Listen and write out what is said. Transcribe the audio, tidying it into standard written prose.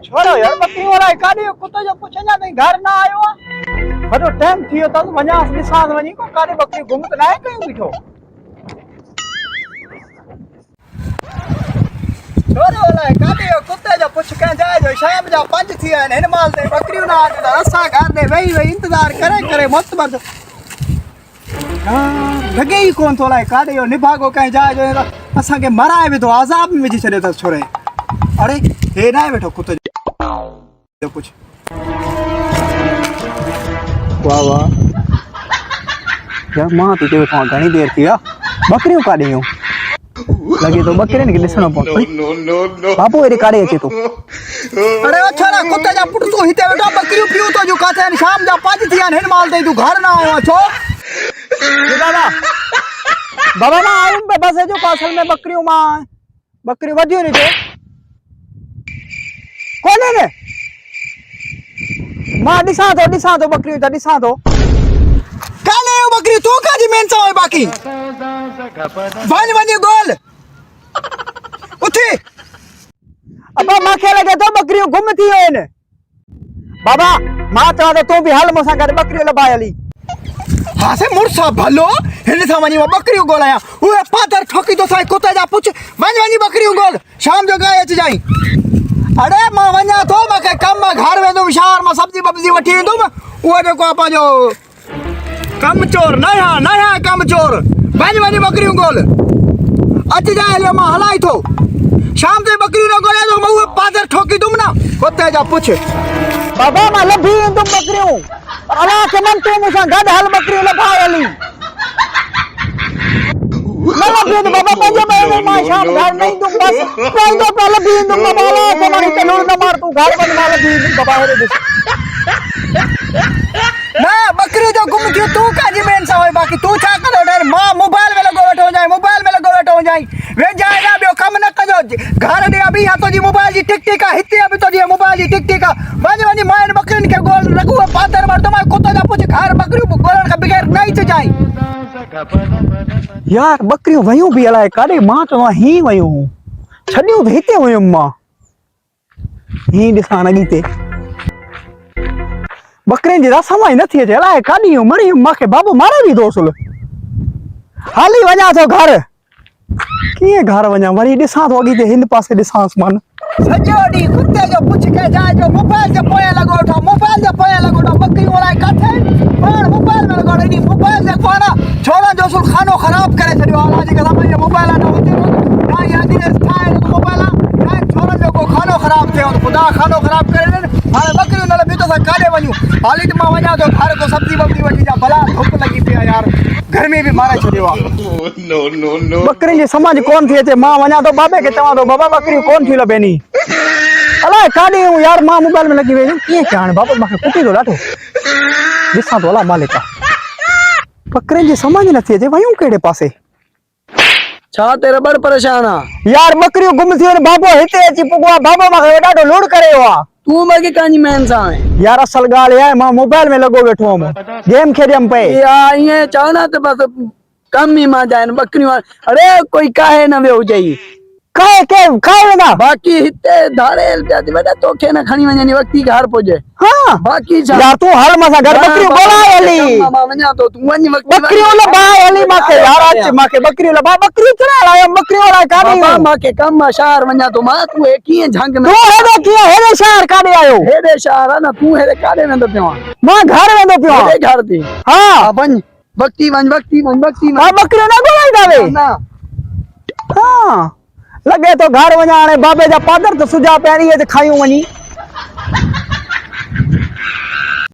छोड़ो यार बकरी वाला काढे कुत्ते जो पुछे ना नहीं घर ना आयो बड़ो टाइम थियो त वञा ॾिसां वञी को काढे बकरी घुमत ना है कहीं बीठो छोड़ो वाला काढे कुत्ते जो पुछ के जाए जो शाम जा 5 थी आइन हिन माल ते बकरी ना आ असा घर दे वही इंतजार करे करे मस्त मत हां लगे ही कोन थोला काढे यो निभागो कहीं जाए जो असा के मराए भी तो अजाब में विझी छड़े त छोरे अरे हे ना बैठो कुत्ते जो कुछ वाह वाह यार मां तो के वठा घणी देर थी बकरियों काढे हो लगे तो बकरे ने दिसणो पो नो नो नो बापू एरे काढे अचे तो अरे ओ छोरा कुत्ते जा पुट तू हिते बैठो बकरियों पियो तो जो काथे शाम जा 5 थी हिन माल दे तू घर ना आयो छो दादा बाबा ना आऊं पे बस जो पासल में बकरियों मां बकरी वधियो नी थे कोने ने मां दिसा तो बकरी ता दिसा तो काले बकरी तू काजी मेन सा बाकी वन गोल उठी अबा माखे लगे तो बकरी घुमती है ने बाबा मां तो तू भी हाल मसा कर बकरी लबायली हां से मुरसा भलो हिन सा वनी बकरी गोलाया ओए पादर ठोकी तो साई कुत्ते जा पुछ वनी बकरी गोल शाम जो गाय अच जाई अरे मां वना तो मके कम घर में तुम शहर में सब्जी बब्जी वठी तुम वो देखो आपा जो कम चोर नया कम चोर वनी बकरी गोल अच जाए ले मां हलाई तो शाम ते बकरी न गोले तो मैं पादर ठोकी तुम ना कुत्ते जा पुछ बाबा मां लभी तुम बकरियों अला के मन तू मुसा गड हल बकरी लभायली मैं लभी तो बाबा पंजे में मां शाम घर नहीं तुम बस कोई तो पहले भी तुम बाबा ला के मारी तलूर न मार तू घर बन माल भी बाबा हेरे दिस ना बकरी जो गुम के तू काजी मेन सा होय बाकी तू छा कर डर मां मोबाइल में लगो बैठो हो जाए वे जाए ना बियो कम न कजो घर दे अभी या तो जी मोबाइल जी टिक टिक हिते अभी तो जी मोबाइल जी टिक टिक वनी मां बकरी के गोल रखो पादर मार तो मैं कुत्ता जा पूछ घर बकरी गोलन का बगैर नहीं तो जाए यार बकरी वयूं भी अलाए काडे मां तो ही वयूं छडियो तो हिते वयूं मां ही दिसा न गीते बकरे जी समझ न थी अलाए काडी मरी माखे बाबू मारे भी दोसल हाली वजा तो घर किए घर वजा वरी दिसा तो अगी हिंद पासे दिसा आसमान सजोडी कुत्ते जो पुछ के जाए जो मोबाइल से पोया लगो बकरी वाला काथे पण मोबाइल में लगो नी मोबाइल से कोना छोरा जो सुल खानो खराब करे छडियो आज के समय ये मोबाइल ना होते ना याद ने थाए मोबाइल ना छोरा जो को खानो खराब थे खुदा खानो खराब करे हां बकरी न भी तो काडे वणू हाली तो वजा तो घर को सब्जी बब्जी वठी जा भला धूप लगी पिया यार घर में भी मारे छडियो नो नो नो बकरी जी समझ कौन थी थे मां वजा तो बाबे के चवा तो बाबा बकरी कौन थी लबेनी अला काडी हूं यार मां मोबाइल में लगी वे के जान बाबा माखे कुटी दो लाठो दिसा तो अला मालिका बकरी जी समझ न थी थे वयूं केड़े पासे छा तेरे बड़ परेशान आ यार बकरी गुम थी ने बाबो हिते अची पुगवा बाबो माखे डाडो लोड करे हुआ तू मगे कानी मेन सा है यार असल गाल है मां मोबाइल में लगो बैठो हम गेम खेडियम पे या ये चाहना तो बस कम ही मां जाए बकरी अरे कोई काहे न वे हो जाई काहे ना बाकी हिते धारे जाती बेटा तो के न खणी वने वक्ती घर पहुंचे हां बाकी यार तू हर मसा घर बकरी बोलायली मामा वने तो तू वने वक्ती बकरी वाला बायली माके यार आज माके बकरी वाला बकरी चला लाया बकरी वाला काडी मामा के कम शहर वने तो मां तू किए झंग में तू हेदे किए हेदे शहर काडी आयो हेदे शहर ना तू हेदे काडे में तो पियो मां घर में तो पियो हेदे घर दी हां वन बकरी हां बकरी ना बोलाई दावे ना हां लगे तो घर वञा हाणे बाबे जा पादर तो सुजा पहिरीं ते खायूं वञी